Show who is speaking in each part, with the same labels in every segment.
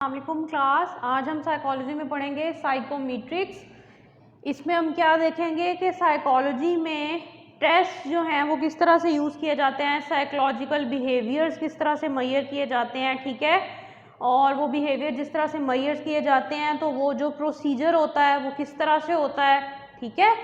Speaker 1: अस्सलामुअलैकुम क्लास। आज हम साइकोलॉजी में पढ़ेंगे साइकोमेट्रिक्स। इसमें हम क्या देखेंगे कि साइकोलॉजी में टेस्ट जो हैं वो किस तरह से यूज़ किए जाते हैं, साइकोलॉजिकल बिहेवियर्स किस तरह से मेजर किए जाते हैं, ठीक है। और वो बिहेवियर जिस तरह से मेजर किए जाते हैं तो वो जो प्रोसीजर होता है वो किस तरह से होता है, ठीक है।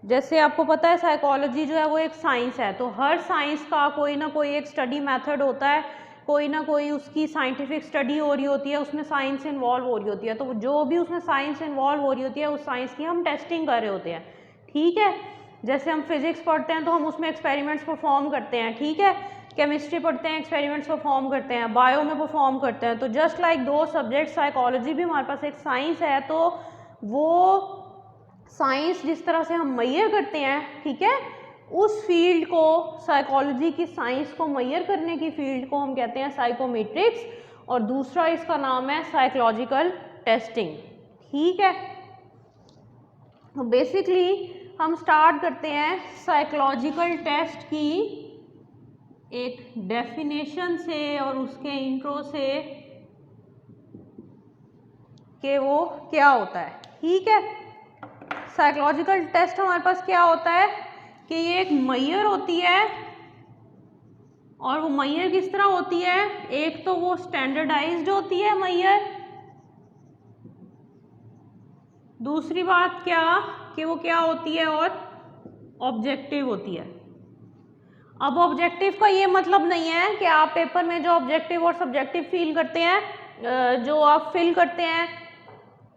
Speaker 1: जैसे आपको पता है साइकोलॉजी जो है वो एक साइंस है, तो हर साइंस का कोई ना कोई एक स्टडी मेथड होता है, कोई ना कोई उसकी साइंटिफिक स्टडी हो रही होती है, उसमें साइंस इन्वॉल्व हो रही होती है। तो जो भी उसमें साइंस इन्वॉल्व हो रही होती है उस साइंस की हम टेस्टिंग कर रहे होते हैं, ठीक है। जैसे हम फिजिक्स पढ़ते हैं तो हम उसमें एक्सपेरिमेंट्स परफॉर्म करते हैं, ठीक है। केमिस्ट्री पढ़ते हैं, एक्सपेरिमेंट्स परफॉर्म करते हैं, बायो में परफॉर्म करते हैं। तो जस्ट लाइक दो सब्जेक्ट, साइकोलॉजी भी हमारे पास एक साइंस है, तो वो साइंस जिस तरह से हम मेजर करते हैं, ठीक है, उस फील्ड को, साइकोलॉजी की साइंस को मेजर करने की फील्ड को हम कहते हैं साइकोमेट्रिक्स, और दूसरा इसका नाम है साइकोलॉजिकल टेस्टिंग, ठीक है। तो बेसिकली हम स्टार्ट करते हैं साइकोलॉजिकल टेस्ट की एक डेफिनेशन से और उसके इंट्रो से कि वो क्या होता है, ठीक है। साइकोलॉजिकल टेस्ट हमारे पास क्या होता है कि ये एक मेजर होती है, और वो मेजर किस तरह होती है, एक तो वो स्टैंडर्डाइज्ड होती है मेजर, दूसरी बात क्या कि वो क्या होती है, और ऑब्जेक्टिव होती है। अब ऑब्जेक्टिव का ये मतलब नहीं है कि आप पेपर में जो ऑब्जेक्टिव और सब्जेक्टिव फील करते हैं, जो आप फिल करते हैं,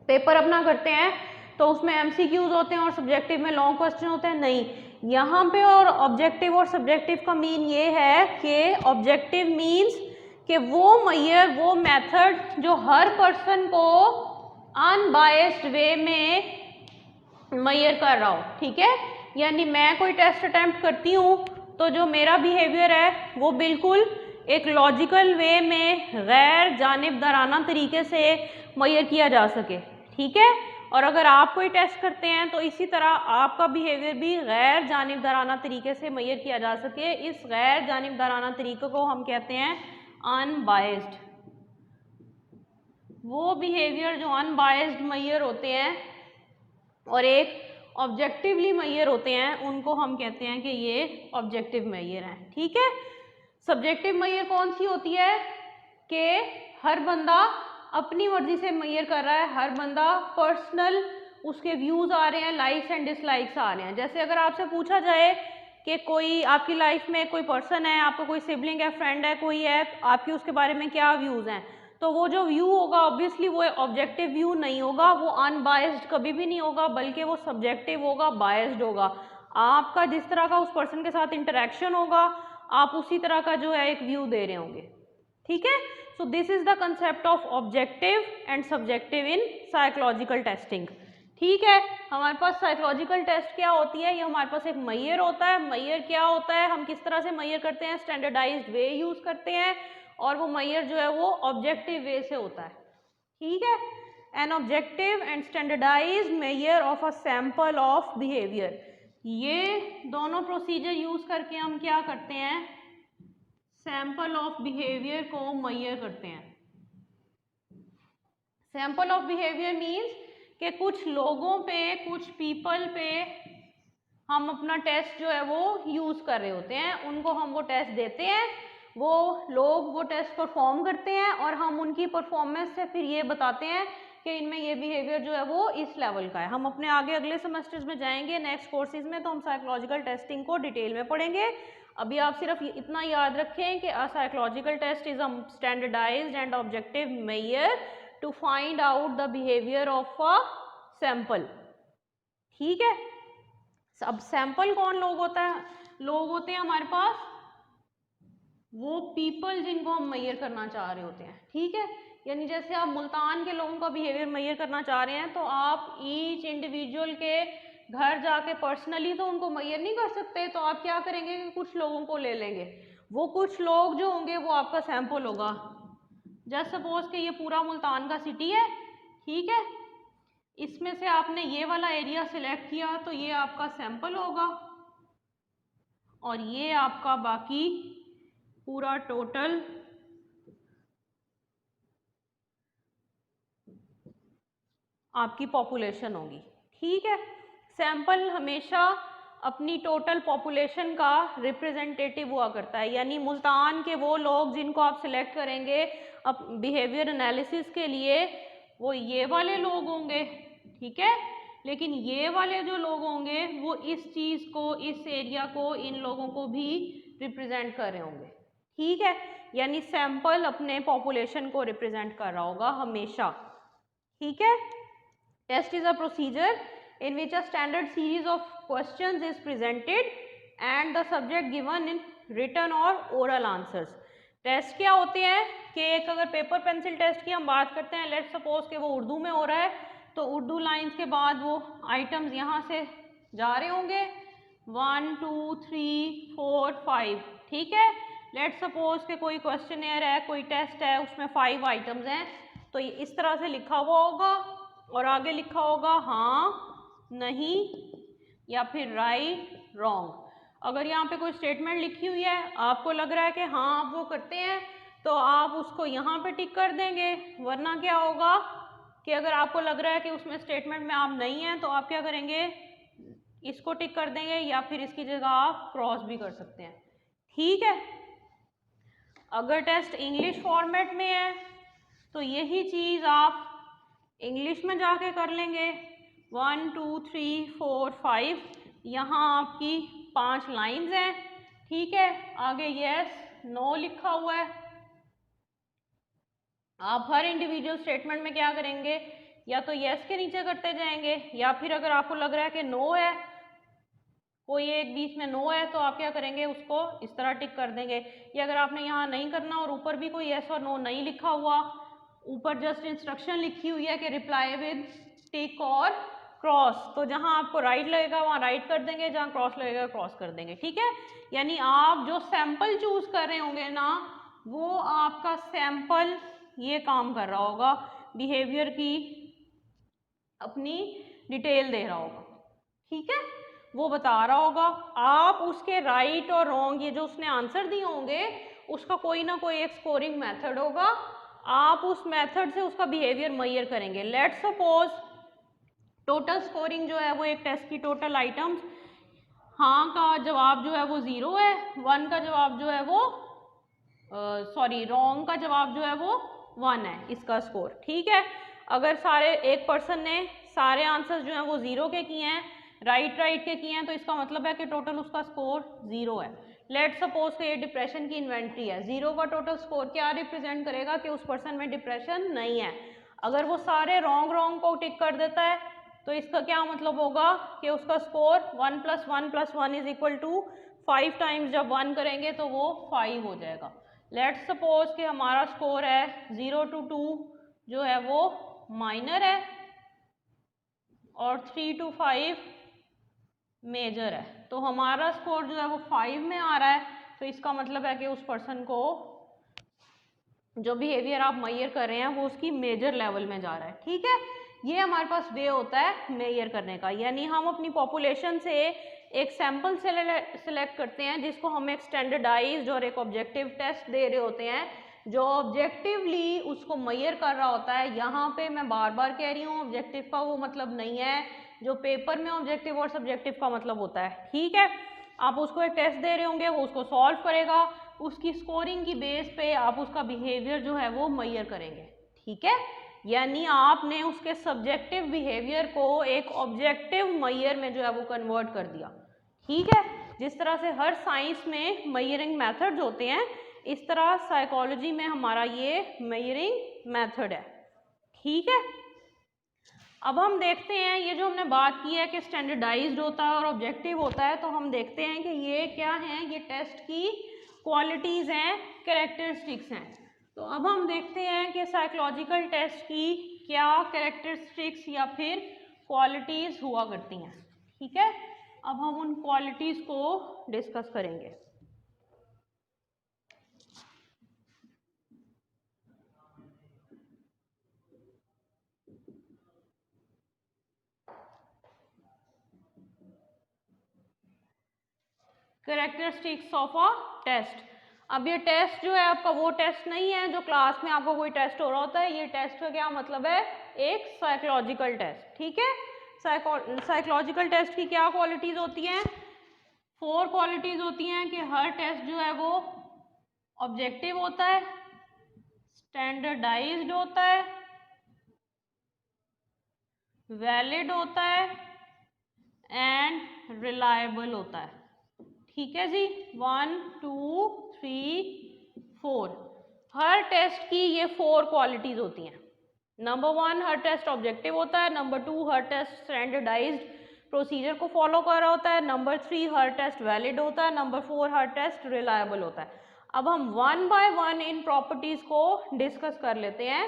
Speaker 1: पेपर अपना करते हैं, तो उसमें एमसीक्यूज होते हैं और सब्जेक्टिव में लॉन्ग क्वेश्चन होते हैं, नहीं। यहाँ पे और ऑब्जेक्टिव और सब्जेक्टिव का मीन ये है कि ऑब्जेक्टिव मीन्स कि वो मेजर, वो मेथड जो हर पर्सन को अनबायस्ड वे में मेजर कर रहा हो, ठीक है। यानी मैं कोई टेस्ट अटेम्प्ट करती हूँ तो जो मेरा बिहेवियर है वो बिल्कुल एक लॉजिकल वे में गैर जानिबदाराना तरीके से मेजर किया जा सके, ठीक है। और अगर आप कोई टेस्ट करते हैं तो इसी तरह आपका बिहेवियर भी गैर जानिबदाराना तरीके से मेजर किया जा सके। इस गैर जानिबदाराना तरीके को हम कहते हैं अनबायस्ड। वो बिहेवियर जो अनबायस्ड मेजर होते हैं और एक ऑब्जेक्टिवली मेजर होते हैं, उनको हम कहते हैं कि ये ऑब्जेक्टिव मेजर हैं, ठीक है। सब्जेक्टिव मेजर कौन सी होती है कि हर बंदा अपनी मर्जी से मेजर कर रहा है, हर बंदा पर्सनल उसके व्यूज आ रहे हैं, लाइक्स एंड डिसलाइक्स आ रहे हैं। जैसे अगर आपसे पूछा जाए कि कोई आपकी लाइफ में कोई पर्सन है, आपका कोई सिबलिंग है, फ्रेंड है, कोई है, आपके उसके बारे में क्या व्यूज हैं, तो वो जो व्यू होगा ऑब्वियसली वो ऑब्जेक्टिव व्यू नहीं होगा, वो अनबायस्ड कभी भी नहीं होगा, बल्कि वो सब्जेक्टिव होगा, बायस्ड होगा। आपका जिस तरह का उस पर्सन के साथ इंटरेक्शन होगा, आप उसी तरह का जो है एक व्यू दे रहे होंगे, ठीक है। So this is the concept of objective and subjective in psychological testing, ठीक है। हमारे पास साइकोलॉजिकल टेस्ट क्या होती है, ये हमारे पास एक मेजर होता है। मेजर क्या होता है, हम किस तरह से मेजर करते हैं, स्टैंडर्डाइज्ड वे यूज करते हैं, और वो मेजर जो है वो ऑब्जेक्टिव वे से होता है, ठीक है। An objective and standardised measure of a sample of behaviour, ये दोनों प्रोसीजर यूज करके हम क्या करते हैं, सैंपल ऑफ बिहेवियर को मेजर करते हैं। सैंपल ऑफ बिहेवियर मीन्स कि कुछ लोगों पे, कुछ पीपल पे हम अपना टेस्ट जो है वो यूज कर रहे होते हैं, उनको हम वो टेस्ट देते हैं, वो लोग वो टेस्ट परफॉर्म करते हैं, और हम उनकी परफॉर्मेंस से फिर ये बताते हैं कि इनमें ये बिहेवियर जो है वो इस लेवल का है। हम अपने आगे अगले सेमेस्टर्स में जाएंगे, नेक्स्ट कोर्सेज में, तो हम साइकोलॉजिकल टेस्टिंग को डिटेल में पढ़ेंगे। अभी आप सिर्फ इतना याद रखें कि a psychological test is a standardised and objective measure to find out the behaviour of a sample, ठीक है। अब सैंपल कौन लोग होता है, लोग होते हैं हमारे पास वो पीपल जिनको हम मेजर करना चाह रहे होते हैं, ठीक है। यानी जैसे आप मुल्तान के लोगों का बिहेवियर मेजर करना चाह रहे हैं, तो आप ईच इंडिविजुअल के घर जाके पर्सनली तो उनको मेजर नहीं कर सकते, तो आप क्या करेंगे कि कुछ लोगों को ले लेंगे, वो कुछ लोग जो होंगे वो आपका सैंपल होगा। जस्ट सपोज कि ये पूरा मुल्तान का सिटी है, ठीक है, इसमें से आपने ये वाला एरिया सिलेक्ट किया, तो ये आपका सैंपल होगा, और ये आपका बाकी पूरा टोटल आपकी पॉपुलेशन होगी। ठीक है, सैंपल हमेशा अपनी टोटल पॉपुलेशन का रिप्रेजेंटेटिव हुआ करता है, यानी मुल्तान के वो लोग जिनको आप सिलेक्ट करेंगे अब बिहेवियर एनालिसिस के लिए वो ये वाले लोग होंगे। ठीक है, लेकिन ये वाले जो लोग होंगे वो इस चीज़ को, इस एरिया को, इन लोगों को भी रिप्रेजेंट कर रहे होंगे। ठीक है, यानी सैंपल अपने पॉपुलेशन को रिप्रेजेंट कर रहा होगा हमेशा। ठीक है, test is a procedure in which a standard series of questions is presented and the subject given in written or oral answers. Test क्या होते हैं कि एक अगर पेपर पेंसिल टेस्ट की हम बात करते हैं, लेट्स सपोज कि वो उर्दू में हो रहा है, तो उर्दू लाइंस के बाद वो आइटम्स यहाँ से जा रहे होंगे 1 2 3 4 5। ठीक है, लेट्स सपोज कि कोई क्वेश्चनर है, कोई टेस्ट है, उसमें 5 आइटम्स हैं, तो ये इस तरह से लिखा हुआ होगा और आगे लिखा होगा हाँ, नहीं या फिर राइट, रॉन्ग। अगर यहाँ पे कोई स्टेटमेंट लिखी हुई है, आपको लग रहा है कि हाँ आप वो करते हैं, तो आप उसको यहाँ पे टिक कर देंगे, वरना क्या होगा कि अगर आपको लग रहा है कि उसमें स्टेटमेंट में आप नहीं हैं, तो आप क्या करेंगे, इसको टिक कर देंगे या फिर इसकी जगह आप क्रॉस भी कर सकते हैं। ठीक है, अगर टेस्ट इंग्लिश फॉर्मेट में है तो यही चीज़ आप इंग्लिश में जाके कर लेंगे 1 2 3 4 5। यहाँ आपकी 5 लाइंस हैं। ठीक है, आगे यस नो लिखा हुआ है। आप हर इंडिविजुअल स्टेटमेंट में क्या करेंगे, या तो यस के नीचे करते जाएंगे, या फिर अगर आपको लग रहा है कि नो है, कोई एक बीच में नो है, तो आप क्या करेंगे, उसको इस तरह टिक कर देंगे। या अगर आपने यहाँ नहीं करना और ऊपर भी कोई यस और नो नहीं लिखा हुआ, ऊपर जस्ट इंस्ट्रक्शन लिखी हुई है कि रिप्लाई विद टिक और क्रॉस, तो जहां आपको राइट लगेगा वहां राइट कर देंगे, जहां क्रॉस लगेगा क्रॉस कर देंगे। ठीक है, यानी आप जो सैंपल चूज कर रहे होंगे ना, वो आपका सैंपल ये काम कर रहा होगा, बिहेवियर की अपनी डिटेल दे रहा होगा। ठीक है, वो बता रहा होगा, आप उसके राइट और रॉन्ग, ये जो उसने आंसर दिए होंगे, उसका कोई ना कोई एक स्कोरिंग मेथड होगा, आप उस मेथड से उसका बिहेवियर मेजर करेंगे। लेट्स सपोज टोटल स्कोरिंग जो है वो एक टेस्ट की टोटल आइटम्स, हाँ का जवाब जो है वो 0 है, 1 का जवाब जो है वो रॉन्ग का जवाब जो है वो 1 है, इसका स्कोर। ठीक है, अगर सारे एक पर्सन ने सारे आंसर्स जो हैं वो 0 के किए हैं, राइट के किए हैं, तो इसका मतलब है कि टोटल उसका स्कोर 0 है। लेट्स सपोज कि ये डिप्रेशन की इन्वेंट्री है, 0 का टोटल स्कोर क्या रिप्रेजेंट करेगा कि उस पर्सन में डिप्रेशन नहीं है। अगर वो सारे रॉन्ग को टिक कर देता है, तो इसका क्या मतलब होगा कि उसका स्कोर 1 + 1 + 1 = 5 टाइम्स जब 1 करेंगे तो वो 5 हो जाएगा। लेट्स सपोज कि हमारा स्कोर है 0 to 2 जो है वो माइनर है और 3 to 5 मेजर है, तो हमारा स्कोर जो है वो 5 में आ रहा है, तो इसका मतलब है कि उस पर्सन को जो बिहेवियर आप मेजर कर रहे हैं वो उसकी मेजर लेवल में जा रहा है। ठीक है, ये हमारे पास वे होता है मेजर करने का, यानी हम अपनी पॉपुलेशन से एक सैंपल सेलेक्ट करते हैं जिसको हम एक स्टैंडर्डाइज्ड और एक ऑब्जेक्टिव टेस्ट दे रहे होते हैं, जो ऑब्जेक्टिवली उसको मेजर कर रहा होता है। यहाँ पे मैं बार बार कह रही हूँ, ऑब्जेक्टिव का वो मतलब नहीं है जो पेपर में ऑब्जेक्टिव और सब्जेक्टिव का मतलब होता है। ठीक है, आप उसको एक टेस्ट दे रहे होंगे, वो उसको सॉल्व करेगा, उसकी स्कोरिंग की बेस पे आप उसका बिहेवियर जो है वो मेजर करेंगे। ठीक है, यानी आपने उसके सब्जेक्टिव बिहेवियर को एक ऑब्जेक्टिव मेजर में जो है वो कन्वर्ट कर दिया। ठीक है, जिस तरह से हर साइंस में मेजरिंग मेथड्स होते हैं, इस तरह साइकोलॉजी में हमारा ये मेजरिंग मेथड है। ठीक है, अब हम देखते हैं, ये जो हमने बात की है कि स्टैंडर्डाइज्ड होता है और ऑब्जेक्टिव होता है, तो हम देखते हैं कि ये क्या हैं, ये टेस्ट की क्वालिटीज़ हैं, कैरेक्टरिस्टिक्स हैं। तो अब हम देखते हैं कि साइकोलॉजिकल टेस्ट की क्या कैरेक्टरिस्टिक्स या फिर क्वालिटीज़ हुआ करती हैं। ठीक है, अब हम उन क्वालिटीज़ को डिस्कस करेंगे। Characteristics of a test. अब ये टेस्ट जो है आपका वो टेस्ट नहीं है जो क्लास में आपको कोई टेस्ट हो रहा होता है, ये टेस्ट का क्या मतलब है, एक साइकोलॉजिकल टेस्ट। ठीक है, साइकोलॉजिकल टेस्ट की क्या क्वालिटीज होती हैं, 4 क्वालिटीज होती हैं कि हर टेस्ट जो है वो ऑब्जेक्टिव होता है, स्टैंडर्डाइज्ड होता है, वैलिड होता है एंड रिलायबल होता है। ठीक है जी, 1 2 3 4, हर टेस्ट की ये 4 क्वालिटीज होती हैं। नंबर 1, हर टेस्ट ऑब्जेक्टिव होता है। नंबर 2, हर टेस्ट स्टैंडर्डाइज्ड प्रोसीजर को फॉलो कर रहा होता है। नंबर 3, हर टेस्ट वैलिड होता है। नंबर 4, हर टेस्ट रिलायबल होता है। अब हम 1 बाय 1 इन प्रॉपर्टीज को डिस्कस कर लेते हैं।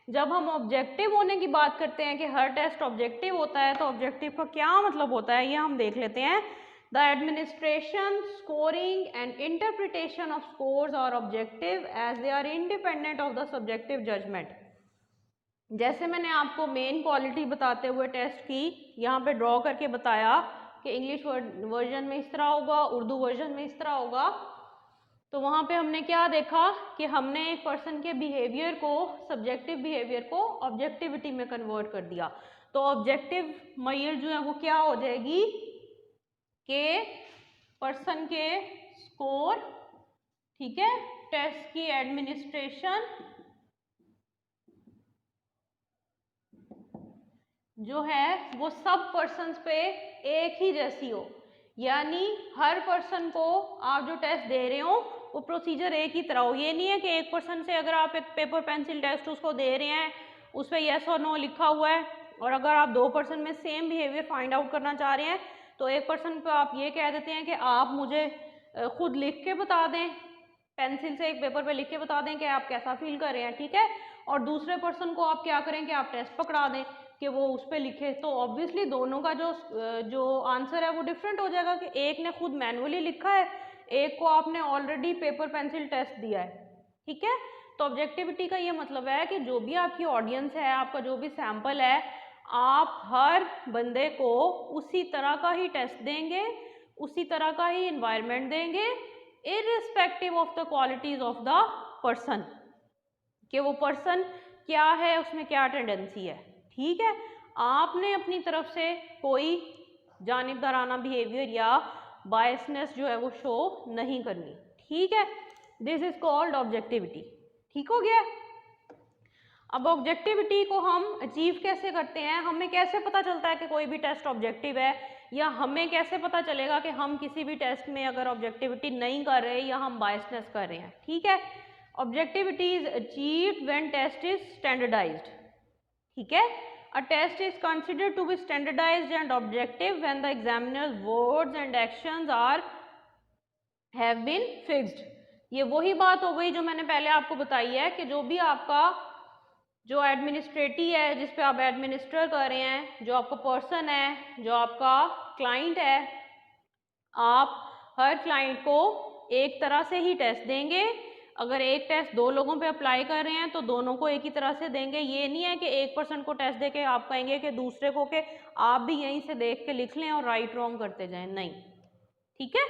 Speaker 1: जब हम ऑब्जेक्टिव होने की बात करते हैं कि हर टेस्ट ऑब्जेक्टिव होता है, तो ऑब्जेक्टिव का क्या मतलब होता है ये हम देख लेते हैं। The administration, scoring and interpretation of scores are objective as they are independent of the subjective judgment. जैसे मैंने आपको मेन क्वालिटी बताते हुए टेस्ट की यहाँ पे ड्रॉ करके बताया कि इंग्लिश वर्जन में इस तरह होगा, उर्दू वर्जन में इस तरह होगा, तो वहाँ पे हमने क्या देखा कि हमने एक पर्सन के बिहेवियर को, सब्जेक्टिव बिहेवियर को ऑब्जेक्टिविटी में कन्वर्ट कर दिया। तो ऑब्जेक्टिव मेजर जो है वो क्या हो जाएगी कि पर्सन के स्कोर, ठीक है, टेस्ट की एडमिनिस्ट्रेशन जो है वो सब पर्सन्स पे एक ही जैसी हो, यानी हर पर्सन को आप जो टेस्ट दे रहे हो वो प्रोसीजर एक ही तरह हो। ये नहीं है कि एक पर्सन से अगर आप एक पेपर पेंसिल टेस्ट उसको दे रहे हैं उस पर येस और नो लिखा हुआ है, और अगर आप 2 पर्सन में सेम बिहेवियर फाइंड आउट करना चाह रहे हैं तो एक पर्सन पे आप ये कह देते हैं कि आप मुझे खुद लिख के बता दें, पेंसिल से एक पेपर पे लिख के बता दें कि आप कैसा फील कर रहे हैं। ठीक है, और दूसरे पर्सन को आप क्या करें कि आप टेस्ट पकड़ा दें कि वो उस पर लिखे, तो ऑब्वियसली दोनों का जो आंसर है वो डिफरेंट हो जाएगा कि एक ने खुद मैनुअली लिखा है, एक को आपने ऑलरेडी पेपर पेंसिल टेस्ट दिया है। ठीक है, तो ऑब्जेक्टिविटी का ये मतलब है कि जो भी आपकी ऑडियंस है, आपका जो भी सैंपल है, आप हर बंदे को उसी तरह का ही टेस्ट देंगे, उसी तरह का ही इन्वायरमेंट देंगे, irrespective of the qualities of the person, कि वो पर्सन क्या है, उसमें क्या टेंडेंसी है। ठीक है, आपने अपनी तरफ से कोई जानिबदाराना बिहेवियर या बायसनेस जो है वो शो नहीं करनी। ठीक है, दिस इज कॉल्ड ऑब्जेक्टिविटी। ठीक हो गया। अब ऑब्जेक्टिविटी को हम अचीव कैसे करते हैं, हमें कैसे पता चलता है कि कोई भी टेस्ट ऑब्जेक्टिव है, या हमें कैसे पता चलेगा कि हम किसी भी टेस्ट में अगर ऑब्जेक्टिविटी नहीं कर रहे या हम बायसनेस कर रहे हैं। ठीक है, objectivity is achieved when test is standardised. ठीक है, a test is considered to be standardized and objective when the examiner's words and actions are have been fixed। ये वही बात हो गई जो मैंने पहले आपको बताई है कि जो भी आपका जो एडमिनिस्ट्रेटिव है, जिस पे आप एडमिनिस्टर कर रहे हैं, जो आपका पर्सन है, जो आपका क्लाइंट है, आप हर क्लाइंट को एक तरह से ही टेस्ट देंगे। अगर एक टेस्ट 2 लोगों पे अप्लाई कर रहे हैं तो दोनों को एक ही तरह से देंगे। ये नहीं है कि एक पर्सन को टेस्ट देके आप कहेंगे कि दूसरे को कि आप भी यहीं से देख के लिख लें और राइट रॉन्ग करते जाएं, नहीं। ठीक है,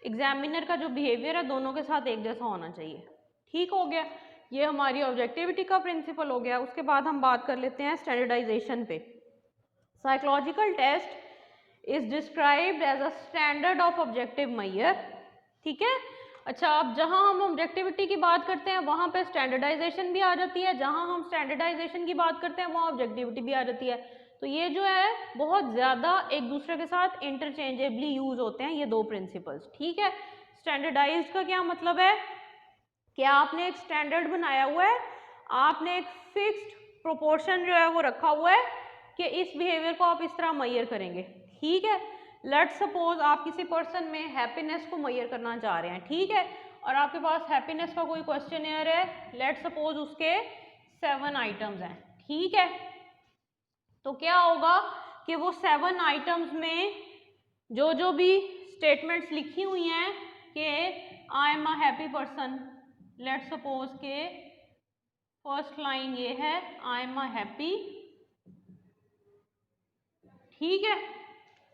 Speaker 1: एग्जामिनर का जो बिहेवियर है दोनों के साथ एक जैसा होना चाहिए। ठीक हो गया, ये हमारी ऑब्जेक्टिविटी का प्रिंसिपल हो गया। उसके बाद हम बात कर लेते हैं स्टैंडर्डाइजेशन पे। Psychological test is described as a standard of objective measure. ठीक है, अच्छा, अब जहां हम ऑब्जेक्टिविटी की बात करते हैं वहां पे स्टैंडर्डाइजेशन भी आ जाती है, जहां हम स्टैंडर्डाइजेशन की बात करते हैं वहां ऑब्जेक्टिविटी भी आ जाती है। तो ये जो है बहुत ज़्यादा एक दूसरे के साथ इंटरचेंजेबली यूज होते हैं ये 2 प्रिंसिपल्स। ठीक है, स्टैंडर्डाइज्ड का क्या मतलब है कि आपने एक स्टैंडर्ड बनाया हुआ है, आपने एक फिक्स्ड प्रोपोर्शन जो है वो रखा हुआ है कि इस बिहेवियर को आप इस तरह मेजर करेंगे। ठीक है, लेट सपोज आप किसी पर्सन में हैप्पीनेस को मेजर करना चाह रहे हैं। ठीक है, और आपके पास हैप्पीनेस का कोई क्वेश्चनियर है, लेट सपोज उसके 7 आइटम्स हैं। ठीक है, तो क्या होगा कि वो 7 आइटम्स में जो जो भी स्टेटमेंट्स लिखी हुई हैं कि I am a happy person, let suppose के फर्स्ट लाइन ये है आई एम अ हैप्पी। ठीक है,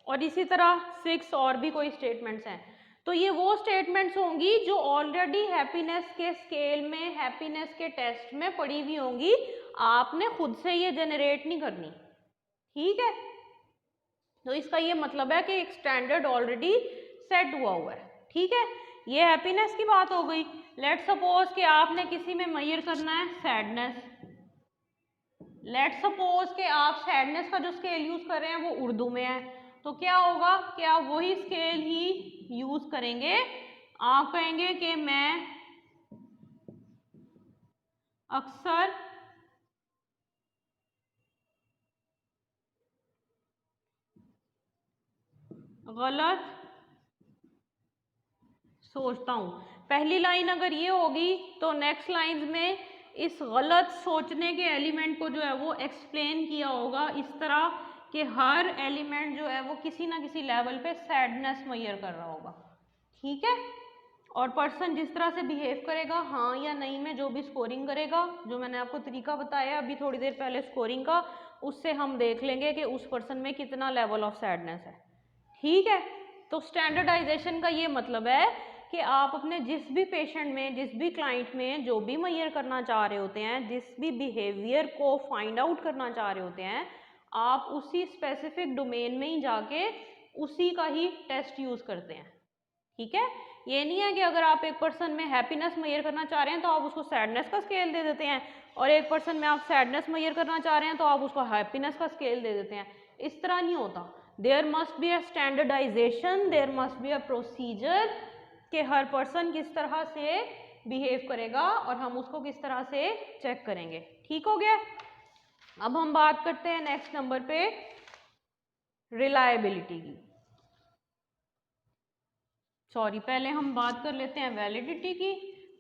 Speaker 1: और इसी तरह 6 और भी कोई स्टेटमेंट्स हैं। तो ये वो स्टेटमेंट्स होंगी जो ऑलरेडी हैप्पीनेस के स्केल में, हैप्पीनेस के टेस्ट में पड़ी हुई होंगी, आपने खुद से ये जनरेट नहीं करनी, ठीक है। तो इसका ये मतलब है कि एक स्टैंडर्ड ऑलरेडी सेट हुआ है, ठीक है। ये हैप्पीनेस की बात हो गई। लेट सपोज कि आपने किसी में मेजर करना है सैडनेस। लेट सपोज कि आप सैडनेस का जो स्केल यूज कर रहे हैं वो उर्दू में है, तो क्या होगा कि आप वही स्केल ही यूज करेंगे। आप कहेंगे कि मैं अक्सर गलत सोचता हूँ। पहली लाइन अगर ये होगी तो नेक्स्ट लाइन में इस गलत सोचने के एलिमेंट को जो है वो एक्सप्लेन किया होगा इस तरह कि हर एलिमेंट जो है वो किसी ना किसी लेवल पे सैडनेस मेजर कर रहा होगा, ठीक है। और पर्सन जिस तरह से बिहेव करेगा, हाँ या नहीं में जो भी स्कोरिंग करेगा, जो मैंने आपको तरीका बताया अभी थोड़ी देर पहले स्कोरिंग का, उससे हम देख लेंगे कि उस पर्सन में कितना लेवल ऑफ सैडनेस है, ठीक है। तो स्टैंडर्डाइजेशन का ये मतलब है कि आप अपने जिस भी पेशेंट में, जिस भी क्लाइंट में जो भी मेजर करना चाह रहे होते हैं, जिस भी बिहेवियर को फाइंड आउट करना चाह रहे होते हैं, आप उसी स्पेसिफिक डोमेन में ही जाके उसी का ही टेस्ट यूज करते हैं, ठीक है। ये नहीं है कि अगर आप एक पर्सन में हैप्पीनेस मेजर करना चाह रहे हैं तो आप उसको सैडनेस का स्केल दे देते हैं, और एक पर्सन में आप सैडनेस मेजर करना चाह रहे हैं तो आप उसको हैप्पीनेस का स्केल दे देते हैं। इस तरह नहीं होता। There must be a standardisation, there must be a procedure कि हर पर्सन किस तरह से बिहेव करेगा और हम उसको किस तरह से चेक करेंगे, ठीक हो गया। अब हम बात करते हैं नेक्स्ट नंबर पे रिलायबिलिटी की। सॉरी, पहले हम बात कर लेते हैं वैलिडिटी की।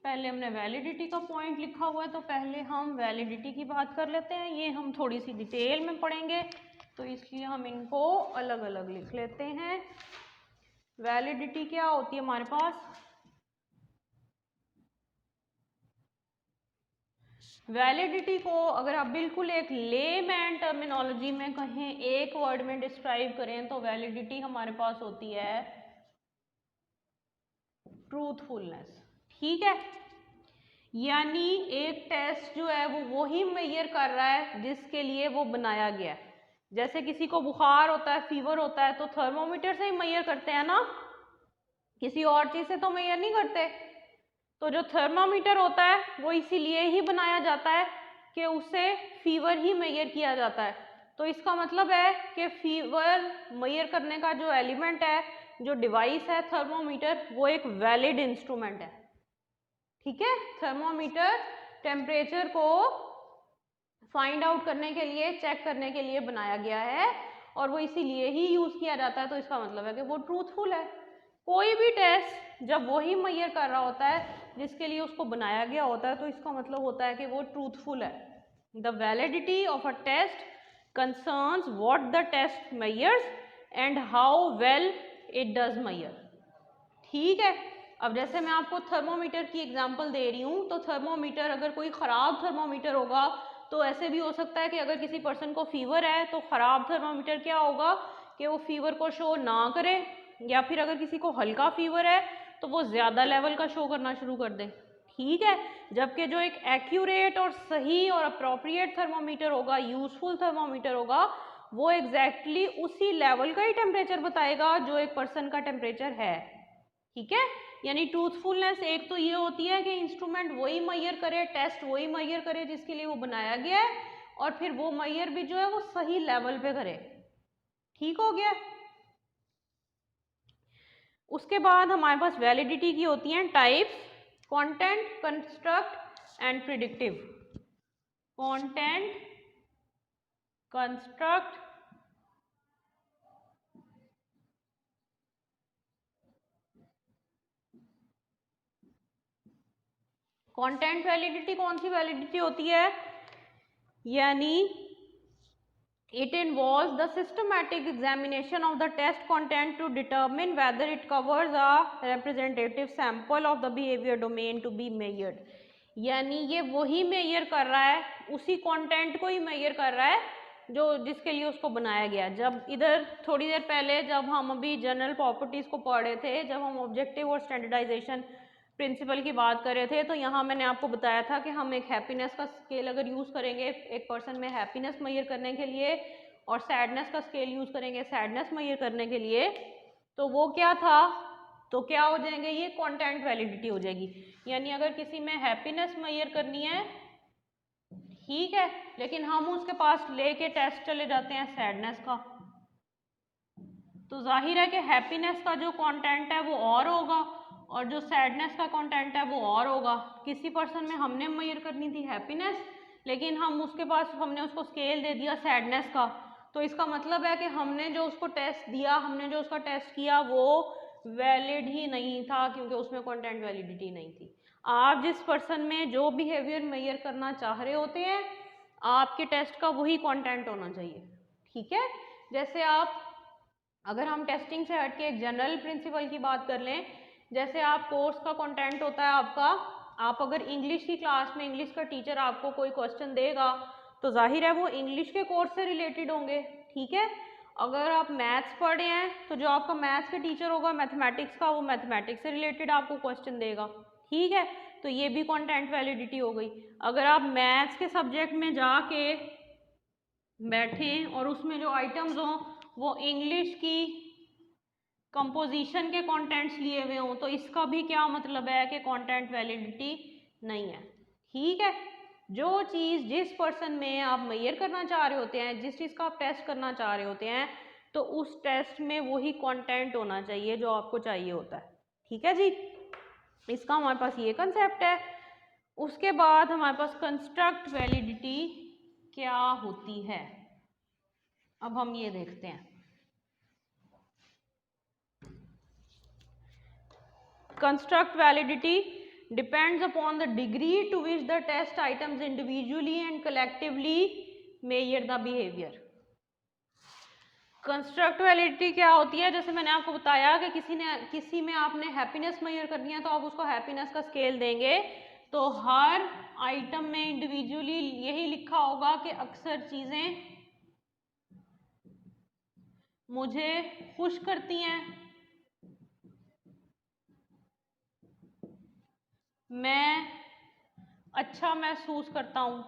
Speaker 1: पहले हमने वैलिडिटी का पॉइंट लिखा हुआ है तो पहले हम वैलिडिटी की बात कर लेते हैं। ये हम थोड़ी सी डिटेल में पढ़ेंगे तो इसलिए हम इनको अलग अलग लिख लेते हैं। वैलिडिटी क्या होती है हमारे पास? वैलिडिटी को अगर आप बिल्कुल एक लेमैन टर्मिनोलॉजी में कहें, एक वर्ड में डिस्क्राइब करें तो वैलिडिटी हमारे पास होती है ट्रूथफुलनेस, ठीक है। यानी एक टेस्ट जो है वो ही मेजर कर रहा है जिसके लिए वो बनाया गया है। जैसे किसी को बुखार होता है, फीवर होता है, तो थर्मोमीटर से ही मेजर करते हैं ना, किसी और चीज से तो मेजर नहीं करते। तो जो थर्मामीटर होता है वो इसीलिए ही बनाया जाता है कि उससे फीवर ही मेजर किया जाता है। तो इसका मतलब है कि फीवर मेजर करने का जो एलिमेंट है, जो डिवाइस है थर्मोमीटर, वो एक वैलिड इंस्ट्रूमेंट है, ठीक है। थर्मोमीटर टेम्परेचर को फाइंड आउट करने के लिए, चेक करने के लिए बनाया गया है और वो इसीलिए ही यूज किया जाता है। तो इसका मतलब है कि वो ट्रूथफुल है। कोई भी टेस्ट जब वही मेजर कर रहा होता है जिसके लिए उसको बनाया गया होता है तो इसका मतलब होता है कि वो ट्रूथफुल है। The validity of a test concerns what the test measures and how well it does measure, ठीक है। अब जैसे मैं आपको थर्मोमीटर की एग्जांपल दे रही हूँ, तो थर्मोमीटर अगर कोई ख़राब थर्मोमीटर होगा तो ऐसे भी हो सकता है कि अगर किसी पर्सन को फीवर है तो ख़राब थर्मोमीटर क्या होगा कि वो फीवर को शो ना करे, या फिर अगर किसी को हल्का फीवर है तो वो ज़्यादा लेवल का शो करना शुरू कर दे, ठीक है। जबकि जो एक एक्यूरेट और सही और अप्रोप्रिएट थर्मोमीटर होगा, यूजफुल थर्मोमीटर होगा, वो एग्जैक्टली उसी लेवल का ही टेम्परेचर बताएगा जो एक पर्सन का टेम्परेचर है, ठीक है। यानी ट्रूथफुलनेस एक तो ये होती है कि इंस्ट्रूमेंट वही मेजर करे, टेस्ट वही मेजर करे जिसके लिए वो बनाया गया है, और फिर वो मेजर भी जो है वो सही लेवल पे करे, ठीक हो गया। उसके बाद हमारे पास वैलिडिटी की होती हैं types: content, construct and predictive. Content, construct, content validity कौन सी वैलिडिटी होती है? यानी it involves the systematic examination of the test content to determine whether it covers a representative sample of the behavior domain to be measured। यानी ये वही major कर रहा है, उसी कंटेंट को ही मेजर कर रहा है जो जिसके लिए उसको बनाया गया। जब इधर थोड़ी देर पहले जब हम अभी जनरल प्रॉपर्टीज़ को पढ़ रहे थे, जब हम ऑब्जेक्टिव और स्टैंडर्डाइजेशन प्रिंसिपल की बात कर रहे थे, तो यहाँ मैंने आपको बताया था कि हम एक हैप्पीनेस का स्केल अगर यूज़ करेंगे एक पर्सन में हैप्पीनेस मेजर करने के लिए, और सैडनेस का स्केल यूज़ करेंगे सैडनेस मेजर करने के लिए, तो वो क्या था, तो क्या हो जाएंगे, ये कंटेंट वैलिडिटी हो जाएगी। यानी अगर किसी में हैप्पीनेस मेजर करनी है, ठीक है, लेकिन हम उसके पास लेके टेस्ट चले जाते हैं सैडनेस का, तो जाहिर है कि हैप्पीनेस का जो कंटेंट है वो और होगा और जो सैडनेस का कंटेंट है वो और होगा। किसी पर्सन में हमने मेजर करनी थी हैप्पीनेस, लेकिन हम उसके पास हमने उसको स्केल दे दिया सैडनेस का, तो इसका मतलब है कि हमने जो उसको टेस्ट दिया, हमने जो उसका टेस्ट किया वो वैलिड ही नहीं था, क्योंकि उसमें कंटेंट वैलिडिटी नहीं थी। आप जिस पर्सन में जो बिहेवियर मेजर करना चाह रहे होते हैं, आपके टेस्ट का वही कंटेंट होना चाहिए, ठीक है। जैसे आप अगर हम टेस्टिंग से हट के एक जनरल प्रिंसिपल की बात कर लें, जैसे आप कोर्स का कंटेंट होता है आपका, आप अगर इंग्लिश की क्लास में इंग्लिश का टीचर आपको कोई क्वेश्चन देगा तो जाहिर है वो इंग्लिश के कोर्स से रिलेटेड होंगे, ठीक है। अगर आप मैथ्स पढ़ रहे हैं तो जो आपका मैथ्स के टीचर होगा मैथमेटिक्स का, वो मैथमेटिक्स से रिलेटेड आपको क्वेश्चन देगा, ठीक है। तो ये भी कंटेंट वैलिडिटी हो गई। अगर आप मैथ्स के सब्जेक्ट में जाके बैठें और उसमें जो आइटम्स हों वो इंग्लिश की कंपोजिशन के कंटेंट्स लिए हुए हों, तो इसका भी क्या मतलब है कि कंटेंट वैलिडिटी नहीं है, ठीक है। जो चीज़ जिस पर्सन में आप मेजर करना चाह रहे होते हैं, जिस चीज़ का आप टेस्ट करना चाह रहे होते हैं, तो उस टेस्ट में वही कंटेंट होना चाहिए जो आपको चाहिए होता है, ठीक है जी। इसका हमारे पास ये कंसेप्ट है। उसके बाद हमारे पास कंस्ट्रक्ट वैलिडिटी क्या होती है, अब हम ये देखते हैं। Construct validity depends upon the degree to which the test items individually and collectively measure the behavior. Construct validity क्या होती है, जैसे मैंने आपको बताया कि किसी में आपने हैप्पीनेस मेजर करनी है तो आप उसको हैप्पीनेस का स्केल देंगे, तो हर आइटम में इंडिविजुअली यही लिखा होगा कि अक्सर चीज़ें मुझे खुश करती हैं, मैं अच्छा महसूस करता हूँ,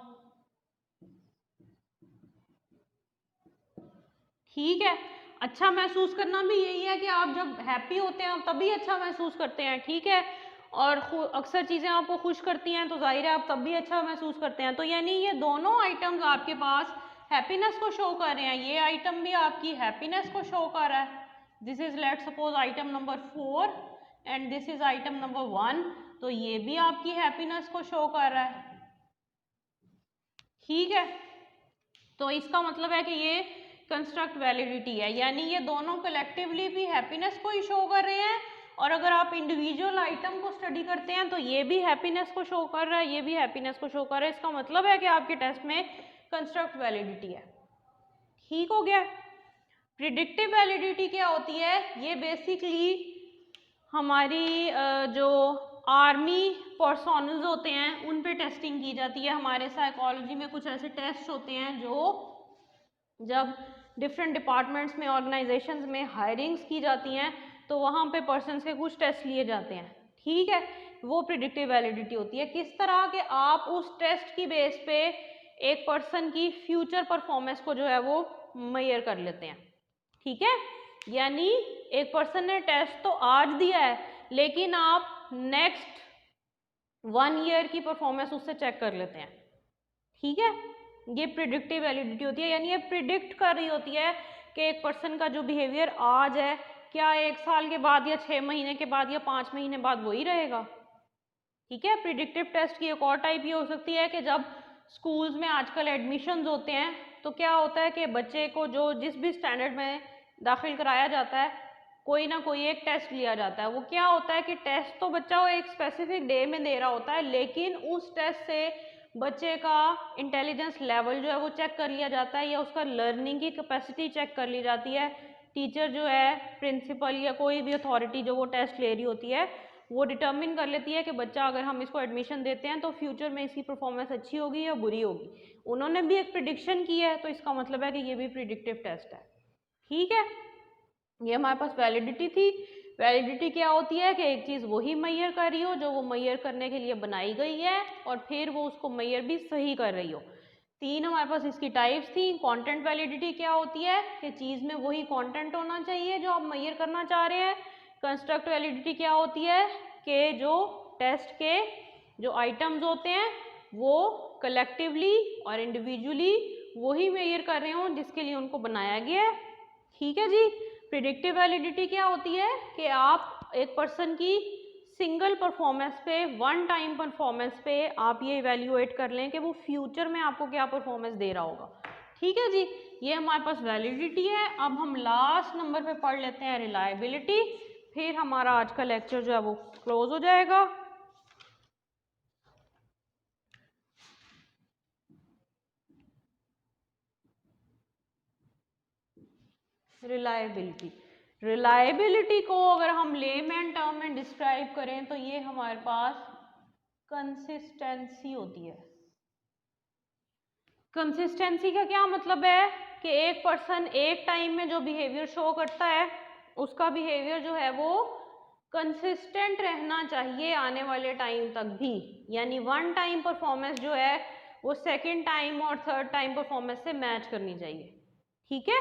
Speaker 1: ठीक है। अच्छा महसूस करना भी यही है कि आप जब हैप्पी होते हैं तभी अच्छा महसूस करते हैं, ठीक है। और अक्सर चीज़ें आपको खुश करती हैं तो जाहिर है आप तब भी अच्छा महसूस करते हैं। तो यानी ये दोनों आइटम्स आपके पास हैप्पीनेस को शो कर रहे हैं, ये आइटम भी आपकी हैप्पीनेस को शो कर रहा है। This is let suppose item number 4 and this is item number 1, तो ये भी आपकी हैप्पीनेस को शो कर रहा है, ठीक है। तो इसका मतलब है कि ये कंस्ट्रक्ट वैलिडिटी है, यानी ये दोनों कलेक्टिवली भी हैप्पीनेस को ही शो कर रहे हैं, और अगर आप इंडिविजुअल आइटम को स्टडी करते हैं तो ये भी हैप्पीनेस को शो कर रहा है, ये भी हैप्पीनेस को शो कर रहा है। इसका मतलब है कि आपके टेस्ट में कंस्ट्रक्ट वैलिडिटी है, ठीक हो गया। प्रिडिक्टिव वैलिडिटी क्या होती है, ये बेसिकली हमारी जो आर्मी पर्सोनल्स होते हैं उन पे टेस्टिंग की जाती है। हमारे साइकोलॉजी में कुछ ऐसे टेस्ट होते हैं जो जब डिफरेंट डिपार्टमेंट्स में ऑर्गेनाइजेशंस में हायरिंग्स की जाती हैं तो वहाँ पे पर्सन्स के कुछ टेस्ट लिए जाते हैं, ठीक है। वो प्रिडिक्टिव वैलिडिटी होती है। किस तरह के आप उस टेस्ट की बेस पे एक पर्सन की फ्यूचर परफॉर्मेंस को जो है वो मेजर कर लेते हैं, ठीक है। यानी एक पर्सन ने टेस्ट तो आज दिया है, लेकिन आप नेक्स्ट 1 ईयर की परफॉर्मेंस उससे चेक कर लेते हैं, ठीक है। ये प्रिडिक्टिव वैलिडिटी होती है, यानी ये प्रिडिक्ट कर रही होती है कि एक पर्सन का जो बिहेवियर आज है क्या 1 साल के बाद या 6 महीने के बाद या 5 महीने बाद वही रहेगा, ठीक है। प्रिडिक्टिव टेस्ट की एक और टाइप ये हो सकती है कि जब स्कूल्स में आजकल एडमिशन्स होते हैं तो क्या होता है कि बच्चे को जो जिस भी स्टैंडर्ड में दाखिल कराया जाता है कोई ना कोई एक टेस्ट लिया जाता है। वो क्या होता है कि टेस्ट तो बच्चा वो एक स्पेसिफिक डे में दे रहा होता है, लेकिन उस टेस्ट से बच्चे का इंटेलिजेंस लेवल जो है वो चेक कर लिया जाता है, या उसका लर्निंग की कैपेसिटी चेक कर ली जाती है। टीचर जो है, प्रिंसिपल या कोई भी अथॉरिटी जो वो टेस्ट ले रही होती है, वो डिटर्मिन कर लेती है कि बच्चा अगर हम इसको एडमिशन देते हैं तो फ्यूचर में इसकी परफॉर्मेंस अच्छी होगी या बुरी होगी। उन्होंने भी एक प्रिडिक्शन की है, तो इसका मतलब है कि ये भी प्रिडिक्टिव टेस्ट है। ठीक है, ये हमारे पास वैलिडिटी थी। वैलिडिटी क्या होती है कि एक चीज़ वही मैयर कर रही हो जो वो मैयर करने के लिए बनाई गई है, और फिर वो उसको मैयर भी सही कर रही हो। तीन हमारे पास इसकी टाइप्स थी। कंटेंट वैलिडिटी क्या होती है कि चीज़ में वही कंटेंट होना चाहिए जो आप मैयर करना चाह रहे हैं। कंस्ट्रक्ट वैलिडिटी क्या होती है कि जो टेस्ट के जो आइटम्स होते हैं वो कलेक्टिवली और इंडिविजुअली वही मैयर कर रहे हों जिसके लिए उनको बनाया गया है। ठीक है जी। प्रिडिक्टिव वैलिडिटी क्या होती है कि आप एक पर्सन की सिंगल परफॉर्मेंस पे, वन टाइम परफॉर्मेंस पे आप ये इवेल्युएट कर लें कि वो फ्यूचर में आपको क्या परफॉर्मेंस दे रहा होगा। ठीक है जी, ये हमारे पास वैलिडिटी है। अब हम लास्ट नंबर पे पढ़ लेते हैं रिलायबिलिटी, फिर हमारा आज का लेक्चर जो है वो क्लोज हो जाएगा। रिलायबिलिटी, रिलायबिलिटी को अगर हम लेमैन टर्म में डिस्क्राइब करें तो ये हमारे पास कंसिस्टेंसी होती है। कंसिस्टेंसी का क्या मतलब है कि एक पर्सन एक टाइम में जो बिहेवियर शो करता है उसका बिहेवियर जो है वो कंसिस्टेंट रहना चाहिए आने वाले टाइम तक भी, यानी वन टाइम परफॉर्मेंस जो है वो सेकंड टाइम और थर्ड टाइम परफॉर्मेंस से मैच करनी चाहिए। ठीक है।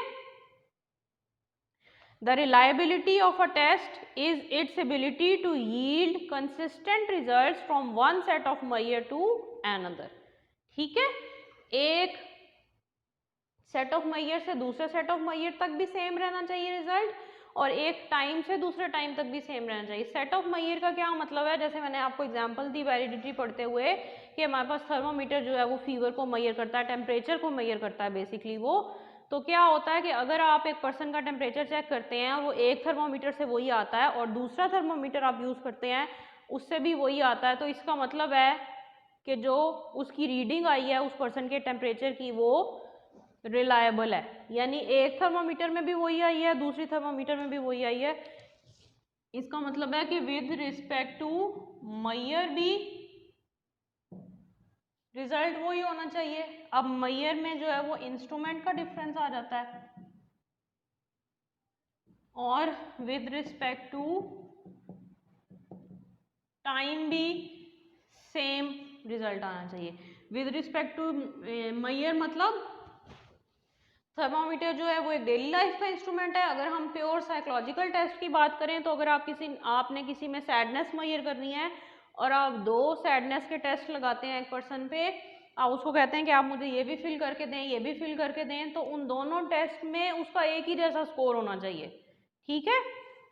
Speaker 1: The reliability of a test is its ability to yield consistent results from one set of measure to another. ठीक है, एक सेट ऑफ मैयर से दूसरे सेट ऑफ मैयर तक भी सेम रहना चाहिए रिजल्ट, और एक टाइम से दूसरे टाइम तक भी सेम रहना चाहिए। सेट ऑफ मैयर का क्या मतलब है, जैसे मैंने आपको एग्जांपल दी वैलिडिटी पढ़ते हुए कि हमारे पास थर्मोमीटर जो है वो फीवर को मैयर करता है, टेम्परेचर को मैयर करता है बेसिकली वो। तो क्या होता है कि अगर आप एक पर्सन का टेम्परेचर चेक करते हैं और वो एक थर्मोमीटर से वही आता है और दूसरा थर्मोमीटर आप यूज़ करते हैं उससे भी वही आता है, तो इसका मतलब है कि जो उसकी रीडिंग आई है उस पर्सन के टेम्परेचर की वो रिलायबल है, यानी एक थर्मोमीटर में भी वही आई है, दूसरी थर्मोमीटर में भी वही आई है। इसका मतलब है कि विद रिस्पेक्ट टू मैयर भी रिजल्ट वही होना चाहिए। अब मैयर में जो है वो इंस्ट्रूमेंट का डिफरेंस आ जाता है, और विद रिस्पेक्ट टू टाइम भी सेम रिजल्ट आना चाहिए। विद रिस्पेक्ट टू मैयर मतलब थर्मामीटर जो है वो एक डेली लाइफ का इंस्ट्रूमेंट है। अगर हम प्योर साइकोलॉजिकल टेस्ट की बात करें तो अगर आपने किसी में सैडनेस मैयर करनी है और आप दो सैडनेस के टेस्ट लगाते हैं एक पर्सन पे, आप उसको कहते हैं कि आप मुझे ये भी फिल करके दें, ये भी फिल करके दें, तो उन दोनों टेस्ट में उसका एक ही जैसा स्कोर होना चाहिए। ठीक है।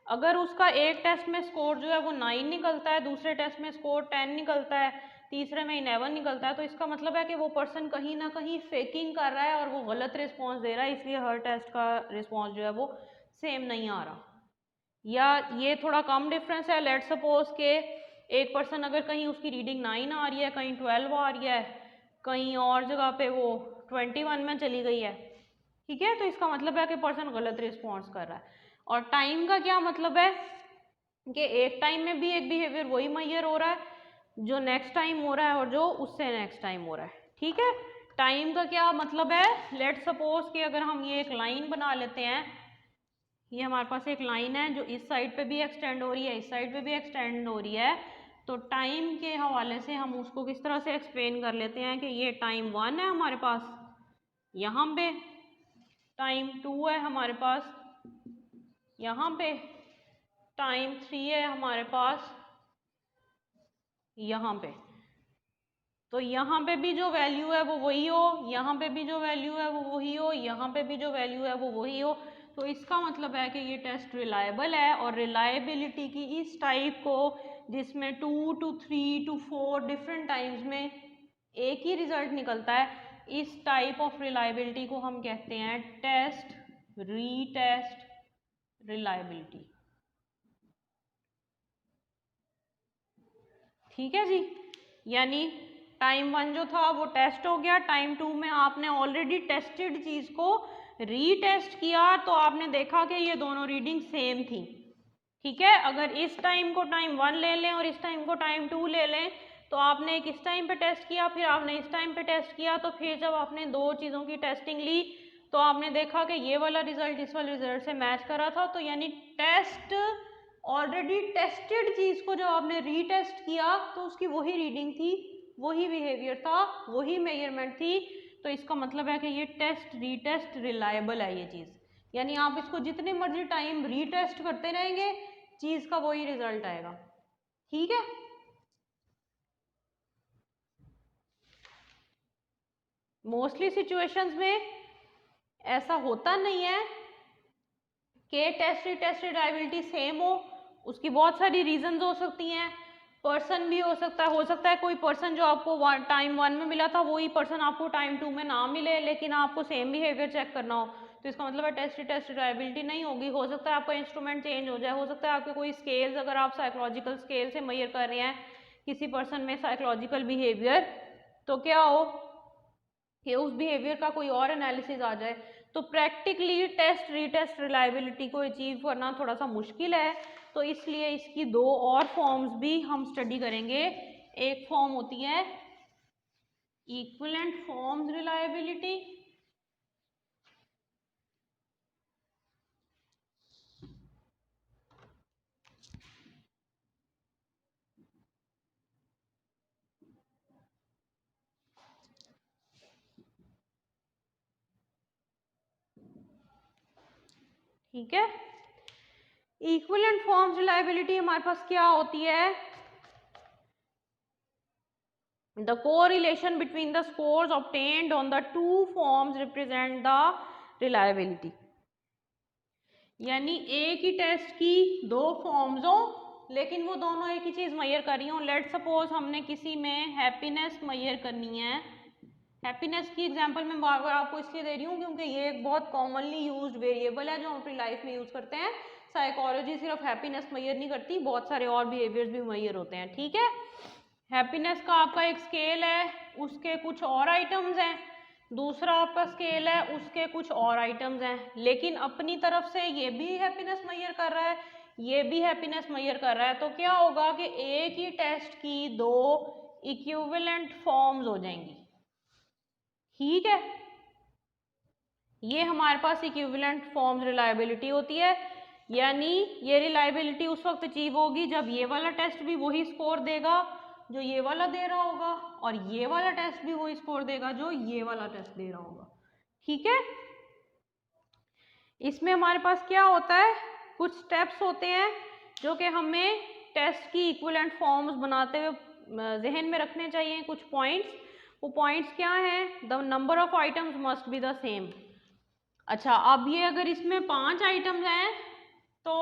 Speaker 1: अगर उसका एक टेस्ट में स्कोर जो है वो 9 निकलता है, दूसरे टेस्ट में स्कोर 10 निकलता है, तीसरे में 11 निकलता है, तो इसका मतलब है कि वो पर्सन कहीं ना कहीं फेकिंग कर रहा है और वो गलत रिस्पॉन्स दे रहा है, इसलिए हर टेस्ट का रिस्पॉन्स जो है वो सेम नहीं आ रहा। या ये थोड़ा कम डिफरेंस है, लेट सपोज के एक पर्सन अगर कहीं उसकी रीडिंग 9 आ रही है, कहीं 12 आ रही है, कहीं और जगह पे वो 21 में चली गई है। ठीक है, तो इसका मतलब है कि पर्सन गलत रिस्पॉन्स कर रहा है। और टाइम का क्या मतलब है कि एक टाइम में भी एक बिहेवियर वही मैयर हो रहा है जो नेक्स्ट टाइम हो रहा है और जो उससे नेक्स्ट टाइम हो रहा है। ठीक है। टाइम का क्या मतलब है, लेट सपोज कि अगर हम ये एक लाइन बना लेते हैं, ये हमारे पास एक लाइन है जो इस साइड पे भी एक्सटेंड हो रही है, इस साइड पे भी एक्सटेंड हो रही है, तो टाइम के हवाले से हम उसको किस तरह से एक्सप्लेन कर लेते हैं कि ये टाइम 1 है हमारे पास यहाँ पे, टाइम 2 है हमारे पास यहाँ पे, टाइम 3 है हमारे पास यहाँ पे। तो यहाँ पे भी जो वैल्यू है वो वही हो, यहाँ पे भी जो वैल्यू है वो वही हो, यहाँ पे भी जो वैल्यू है वो वही हो, तो इसका मतलब है कि ये टेस्ट रिलायबल है। और रिलायबिलिटी की इस टाइप को जिसमें 2 to 3 to 4 डिफरेंट टाइम्स में एक ही रिजल्ट निकलता है, इस टाइप ऑफ रिलायबिलिटी को हम कहते हैं टेस्ट रीटेस्ट रिलायबिलिटी। ठीक है जी, यानी टाइम 1 जो था वो टेस्ट हो गया, टाइम 2 में आपने ऑलरेडी टेस्टेड चीज को रीटेस्ट किया तो आपने देखा कि ये दोनों रीडिंग सेम थी। ठीक है, अगर इस टाइम को टाइम 1 ले लें और इस टाइम को टाइम 2 ले लें, तो आपने एक इस टाइम पे टेस्ट किया, फिर आपने इस टाइम पे टेस्ट किया, तो फिर जब आपने दो चीज़ों की टेस्टिंग ली तो आपने देखा कि ये वाला रिजल्ट इस वाले रिजल्ट से मैच कर रहा था, तो यानी टेस्ट ऑलरेडी टेस्टेड चीज़ को जब आपने रीटेस्ट किया तो उसकी वही रीडिंग थी, वही बिहेवियर था, वही मेजरमेंट थी। तो इसका मतलब है कि ये टेस्ट रीटेस्ट रिलायबल है ये चीज़, यानी आप इसको जितने मर्जी टाइम रीटेस्ट करते रहेंगे चीज़ का वही रिजल्ट आएगा। ठीक है, मोस्टली सिचुएशंस में ऐसा होता नहीं है कि टेस्ट रीटेस्ट रिलायबिलिटी सेम हो, उसकी बहुत सारी रीजंस हो सकती हैं, पर्सन भी हो सकता है कोई पर्सन जो आपको टाइम 1 में मिला था वही पर्सन आपको टाइम 2 में ना मिले, लेकिन आपको सेम बिहेवियर चेक करना हो, तो इसका मतलब है टेस्ट रिलायबिलिटी नहीं होगी। हो सकता है आपका इंस्ट्रूमेंट चेंज हो जाए, हो सकता है आपके कोई स्केल्स, अगर आप साइकोलॉजिकल स्केल से मेजर कर रहे हैं किसी पर्सन में साइकोलॉजिकल बिहेवियर, तो क्या हो कि उस बिहेवियर का कोई और एनालिसिस आ जाए। तो प्रैक्टिकली टेस्ट रीटेस्ट रिलायबिलिटी को अचीव करना थोड़ा सा मुश्किल है, तो इसलिए इसकी दो और फॉर्म्स भी हम स्टडी करेंगे। एक फॉर्म होती है इक्विवेलेंट फॉर्म्स रिलायबिलिटी, ठीक है। इक्विवेलेंट फॉर्म्स रिलायबिलिटी हमारे पास क्या होती है, the correlation between the scores obtained on the two forms represent the reliability, यानी एक ही टेस्ट की दो फॉर्म्स हो लेकिन वो दोनों एक ही चीज मेजर कर रही हो। लेट सपोज हमने किसी में हैप्पीनेस मेजर करनी है, हैप्पीनेस की एग्जांपल मैं बार बार आपको इसलिए दे रही हूँ क्योंकि ये एक बहुत कॉमनली यूज्ड वेरिएबल है जो हम अपनी लाइफ में यूज करते हैं। साइकोलॉजी सिर्फ हैप्पीनेस मेजर नहीं करती, बहुत सारे और बिहेवियर्स भी मेजर होते हैं। ठीक है, हैप्पीनेस का आपका एक स्केल है, उसके कुछ और आइटम्स हैं, दूसरा आपका स्केल है, उसके कुछ और आइटम्स हैं, लेकिन अपनी तरफ से ये भी हैप्पीनेस मेजर कर रहा है, ये भी हैप्पीनेस मेजर कर रहा है, तो क्या होगा कि एक ही टेस्ट की दो इक्विवेलेंट फॉर्म्स हो जाएंगी। ठीक है, ये हमारे पास इक्विवेलेंट फॉर्म्स रिलायबिलिटी होती है, यानी ये रिलायबिलिटी उस वक्त अचीव होगी जब ये वाला टेस्ट भी वही स्कोर देगा जो ये वाला दे रहा होगा, और ये वाला टेस्ट भी वही स्कोर देगा जो ये वाला टेस्ट दे रहा होगा। ठीक है, इसमें हमारे पास क्या होता है, कुछ स्टेप्स होते हैं जो कि हमें टेस्ट की इक्विवेलेंट फॉर्म्स बनाते हुए जहन में रखने चाहिए। कुछ पॉइंट्स, वो पॉइंट्स क्या हैं, the number of items must be the same. अच्छा, अब ये अगर इसमें 5 आइटम्स हैं तो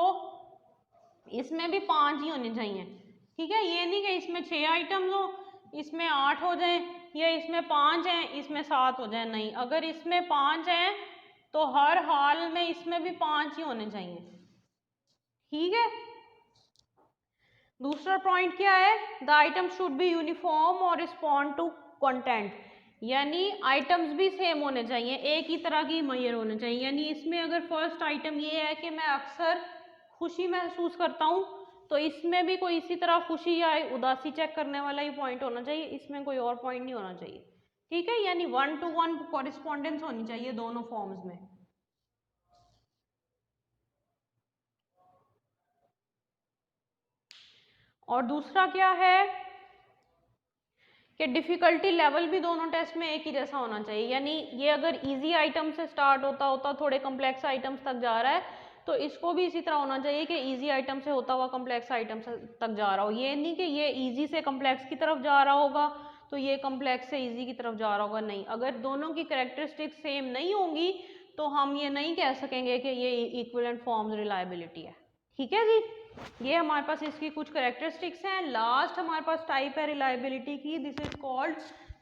Speaker 1: इसमें भी 5 ही होने चाहिए। ठीक है, ये नहीं कि इसमें 6 आइटम्स हो, इसमें 8 हो जाए, या इसमें 5 हैं इसमें 7 हो जाए, नहीं, अगर इसमें 5 हैं तो हर हाल में इसमें भी 5 ही होने चाहिए। ठीक है, दूसरा पॉइंट क्या है, the item should be uniform और रिस्पॉन्ड टू कंटेंट, यानी आइटम्स भी सेम होने चाहिए, एक ही तरह की मेजर होने चाहिए। यानी इसमें अगर फर्स्ट आइटम ये है कि मैं अक्सर खुशी महसूस करता हूँ, तो इसमें भी कोई इसी तरह खुशी या उदासी चेक करने वाला ही पॉइंट होना चाहिए, इसमें कोई और पॉइंट नहीं होना चाहिए। ठीक है, यानी 1 to 1 कॉरेस्पॉन्डेंस होनी चाहिए दोनों फॉर्म्स में। और दूसरा क्या है कि डिफिकल्टी लेवल भी दोनों टेस्ट में एक ही जैसा होना चाहिए, यानी ये अगर इजी आइटम से स्टार्ट होता होता थोड़े कॉम्प्लेक्स आइटम्स तक जा रहा है, तो इसको भी इसी तरह होना चाहिए कि इजी आइटम से होता हुआ कॉम्प्लेक्स आइटम तक जा रहा हो। ये नहीं कि ये इजी से कॉम्प्लेक्स की तरफ जा रहा होगा तो ये कॉम्प्लेक्स से इजी की तरफ जा रहा होगा, नहीं, अगर दोनों की कैरेक्टरिस्टिक्स सेम नहीं होंगी तो हम ये नहीं कह सकेंगे कि ये इक्विवेलेंट फॉर्म्स रिलायबिलिटी है। ठीक है जी, ये हमारे पास इसकी कुछ करेक्टरिस्टिक्स हैं। लास्ट हमारे पास टाइप है रिलायबिलिटी की, this is called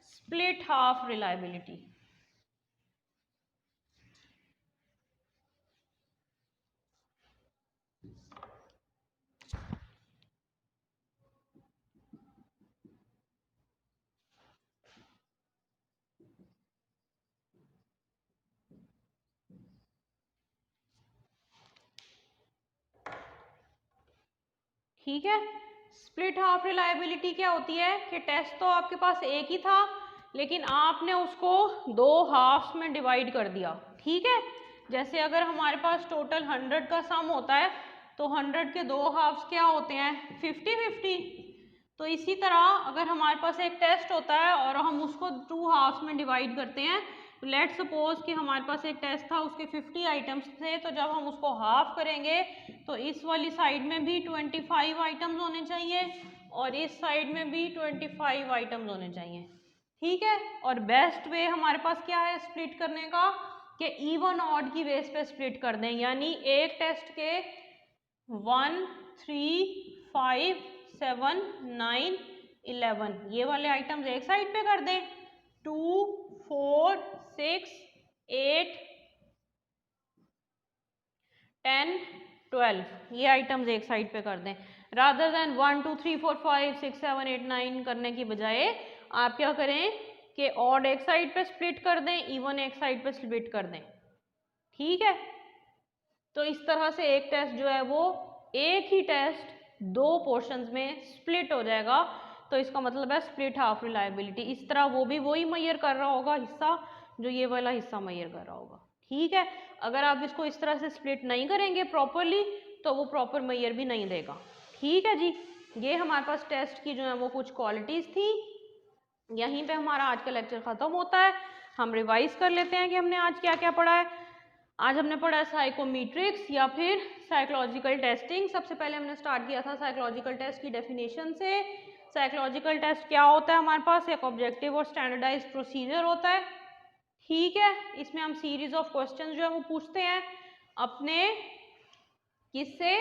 Speaker 1: split half reliability. ठीक है। स्प्लिट हाफ रिलायबिलिटी क्या होती है कि टेस्ट तो आपके पास एक ही था लेकिन आपने उसको दो हाफ्स में डिवाइड कर दिया। ठीक है, जैसे अगर हमारे पास टोटल 100 का सम होता है तो 100 के दो हाफ्स क्या होते हैं 50-50। तो इसी तरह अगर हमारे पास एक टेस्ट होता है और हम उसको 2 हाफ्स में डिवाइड करते हैं, तो लेट्स सपोज कि हमारे पास एक टेस्ट था उसके 50 आइटम्स थे, तो जब हम उसको हाफ करेंगे तो इस वाली साइड में भी 25 आइटम्स होने चाहिए और इस साइड में भी 25 आइटम्स होने चाहिए। ठीक है, और बेस्ट वे हमारे पास क्या है स्प्लिट करने का कि इवन ऑड की बेस पे स्प्लिट कर दें, यानी एक टेस्ट के 1, 3, 5, 7, 9, 11 ये वाले आइटम्स एक साइड पे कर दें, 2, 4, 6, 8, 10, 12 ये आइटम्स एक साइड पे कर दें, रादर देन 1, 2, 3, 4, 5, 6, 7, 8, 9 करने की बजाय आप क्या करें कि ऑड एक साइड पे स्प्लिट कर दें, इवन एक साइड पे स्प्लिट कर दें। ठीक है, तो इस तरह से एक टेस्ट जो है वो एक ही टेस्ट दो पोर्शंस में स्प्लिट हो जाएगा, तो इसका मतलब है स्प्लिट हाफ रिलायबिलिटी। इस तरह वो भी वही मेजर कर रहा होगा हिस्सा जो ये वाला हिस्सा मेजर कर रहा होगा। ठीक है, अगर आप इसको इस तरह से स्प्लिट नहीं करेंगे प्रॉपरली तो वो प्रॉपर मेजर भी नहीं देगा। ठीक है जी, ये हमारे पास टेस्ट की जो है वो कुछ क्वालिटीज थी। यहीं पे हमारा आज का लेक्चर खत्म होता है। हम रिवाइज कर लेते हैं कि हमने आज क्या क्या पढ़ा है। आज हमने पढ़ा है साइकोमेट्रिक्स या फिर साइकोलॉजिकल टेस्टिंग। सबसे पहले हमने स्टार्ट किया था साइकोलॉजिकल टेस्ट की डेफिनेशन से। साइकोलॉजिकल टेस्ट क्या होता है, हमारे पास एक ऑब्जेक्टिव और स्टैंडर्डाइज्ड प्रोसीजर होता है। ठीक है, इसमें हम सीरीज ऑफ क्वेश्चंस जो है वो पूछते हैं अपने किससे,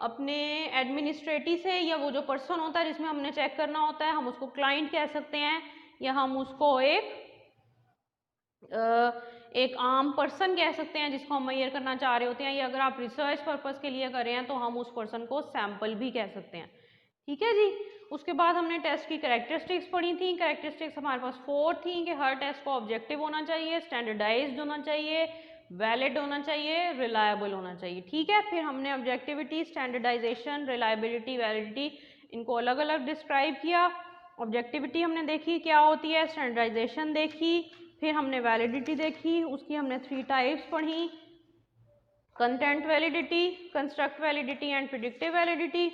Speaker 1: अपने एडमिनिस्ट्रेटिव से, या वो जो पर्सन होता है जिसमें हमने चेक करना होता है हम उसको क्लाइंट कह सकते हैं, या हम उसको एक आम पर्सन कह सकते हैं जिसको हम मेजर करना चाह रहे होते हैं, या अगर आप रिसर्च पर्पस के लिए कर रहे हैं तो हम उस पर्सन को सैंपल भी कह सकते हैं। ठीक है जी, उसके बाद हमने टेस्ट की कैरेक्टरिस्टिक्स पढ़ी थी। कैरेक्टरिस्टिक्स हमारे पास 4 थी कि हर टेस्ट को ऑब्जेक्टिव होना चाहिए, स्टैंडर्डाइज्ड होना चाहिए, वैलिड होना चाहिए, रिलायबल होना चाहिए। ठीक है, फिर हमने ऑब्जेक्टिविटी, स्टैंडर्डाइजेशन, रिलायबिलिटी, वैलिडिटी इनको अलग अलग डिस्क्राइब किया। ऑब्जेक्टिविटी हमने देखी क्या होती है, स्टैंडर्डाइजेशन देखी, फिर हमने वैलिडिटी देखी, उसकी हमने 3 टाइप्स पढ़ी, content validity, construct validity and predictive validity.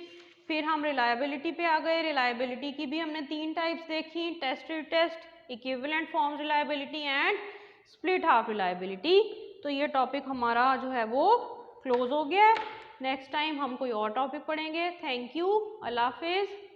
Speaker 1: फिर हम रिलायबिलिटी पे आ गए। रिलायबिलिटी की भी हमने 3 टाइप्स देखी, test test, equivalent forms reliability and split half reliability. तो ये टॉपिक हमारा जो है वो क्लोज हो गया है। नेक्स्ट टाइम हम कोई और टॉपिक पढ़ेंगे। थैंक यू, अल्लाह हाफिज़।